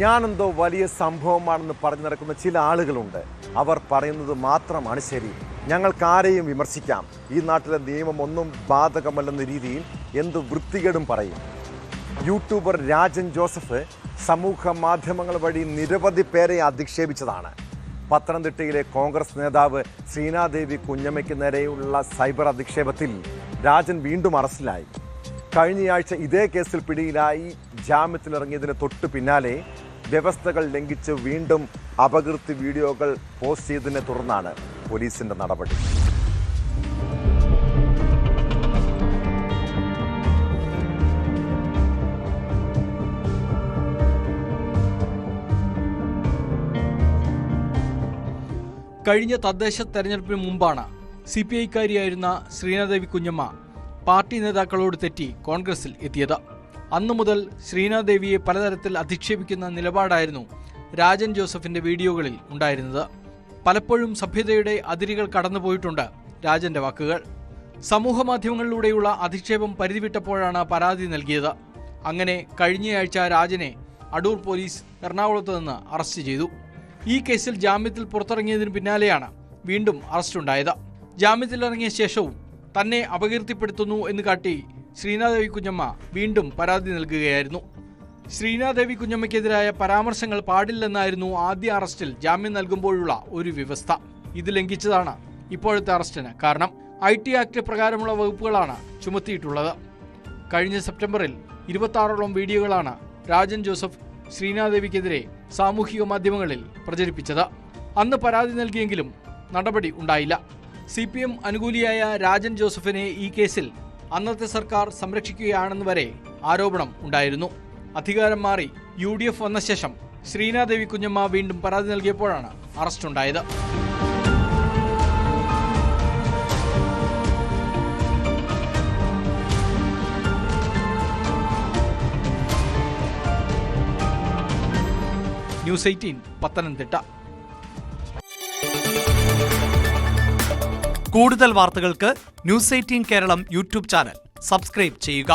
ഞാനെന്തോ വലിയ സംഭവമാണെന്ന് പറഞ്ഞു നടക്കുന്ന ചില ആളുകളുണ്ട്. അവർ പറയുന്നത് മാത്രമാണ് ശരി. ഞങ്ങൾക്കാരെയും വിമർശിക്കാം. ഈ നാട്ടിലെ നിയമം ഒന്നും ബാധകമല്ലെന്ന രീതിയിൽ എന്ത് വൃത്തികേടും പറയും. യൂട്യൂബർ രാജൻ ജോസഫ് സമൂഹ മാധ്യമങ്ങൾ വഴി നിരവധി പേരെ അധിക്ഷേപിച്ചതാണ്. പത്തനംതിട്ടയിലെ കോൺഗ്രസ് നേതാവ് ശ്രീനാദേവി കുഞ്ഞമ്മയ്ക്ക് നേരെയുള്ള സൈബർ അധിക്ഷേപത്തിൽ രാജൻ വീണ്ടും അറസ്റ്റിലായി. കഴിഞ്ഞയാഴ്ച ഇതേ കേസിൽ പിടിയിലായി ജാമ്യത്തിലിറങ്ങിയതിന് തൊട്ടു പിന്നാലെ വ്യവസ്ഥകൾ ലംഘിച്ച് വീണ്ടും അപകീർത്തി വീഡിയോകൾ പോസ്റ്റ് ചെയ്തതിനെ തുടർന്നാണ് പോലീസിന്റെ നടപടി. കഴിഞ്ഞ തദ്ദേശ തെരഞ്ഞെടുപ്പിന് മുമ്പാണ് CPI-കാരിയായിരുന്ന ശ്രീനാദേവി കുഞ്ഞമ്മ പാർട്ടി നേതാക്കളോട് തെറ്റി കോൺഗ്രസിൽ എത്തിയത്. അന്നു മുതൽ ശ്രീനാദേവിയെ പലതരത്തിൽ അധിക്ഷേപിക്കുന്ന നിലപാടായിരുന്നു രാജൻ ജോസഫിന്റെ വീഡിയോകളിൽ ഉണ്ടായിരുന്നത്. പലപ്പോഴും സഭ്യതയുടെ അതിരുകൾ കടന്നുപോയിട്ടുണ്ട് രാജന്റെ വാക്കുകൾ. സമൂഹ മാധ്യമങ്ങളിലൂടെയുള്ള അധിക്ഷേപം പരിധിവിട്ടപ്പോഴാണ് പരാതി നൽകിയത്. അങ്ങനെ കഴിഞ്ഞയാഴ്ച രാജനെ അടൂർ പോലീസ് എറണാകുളത്ത് നിന്ന് അറസ്റ്റ് ചെയ്തു. ഈ കേസിൽ ജാമ്യത്തിൽ പുറത്തിറങ്ങിയതിന് പിന്നാലെയാണ് വീണ്ടും അറസ്റ്റുണ്ടായത്. ജാമ്യത്തിലിറങ്ങിയ ശേഷവും തന്നെ അപകീർത്തിപ്പെടുത്തുന്നു എന്ന് കാട്ടി ശ്രീനാദേവി കുഞ്ഞമ്മ വീണ്ടും പരാതി നൽകുകയായിരുന്നു. ശ്രീനാദേവി കുഞ്ഞമ്മയ്ക്കെതിരായ പരാമർശങ്ങൾ പാടില്ലെന്നായിരുന്നു ആദ്യ അറസ്റ്റിൽ ജാമ്യം നൽകുമ്പോഴുള്ള ഒരു വ്യവസ്ഥ. ഇത് ലംഘിച്ചതാണ് ഇപ്പോഴത്തെ അറസ്റ്റിന് കാരണം. IT ആക്ട് പ്രകാരമുള്ള വകുപ്പുകളാണ് ചുമത്തിയിട്ടുള്ളത്. കഴിഞ്ഞ സെപ്റ്റംബറിൽ 26ഓളം വീഡിയോകളാണ് രാജൻ ജോസഫ് ശ്രീനാദേവിക്കെതിരെ സാമൂഹിക മാധ്യമങ്ങളിൽ പ്രചരിപ്പിച്ചത്. അന്ന് പരാതി നൽകിയെങ്കിലും നടപടി ഉണ്ടായില്ല. CPM അനുകൂലിയായ രാജൻ ജോസഫിനെ ഈ കേസിൽ അന്നത്തെ സർക്കാർ സംരക്ഷിക്കുകയാണെന്ന് വരെ ആരോപണം ഉണ്ടായിരുന്നു. അധികാരം മാറി UDF വന്ന ശേഷം ശ്രീനാദേവി കുഞ്ഞമ്മ വീണ്ടും പരാതി നൽകിയപ്പോഴാണ് അറസ്റ്റുണ്ടായത്. ന്യൂസ് 18 പത്തനംതിട്ട. കൂടുതൽ വാർത്തകൾക്ക് news 18 Keralam YouTube channel subscribe ചെയ്യുക.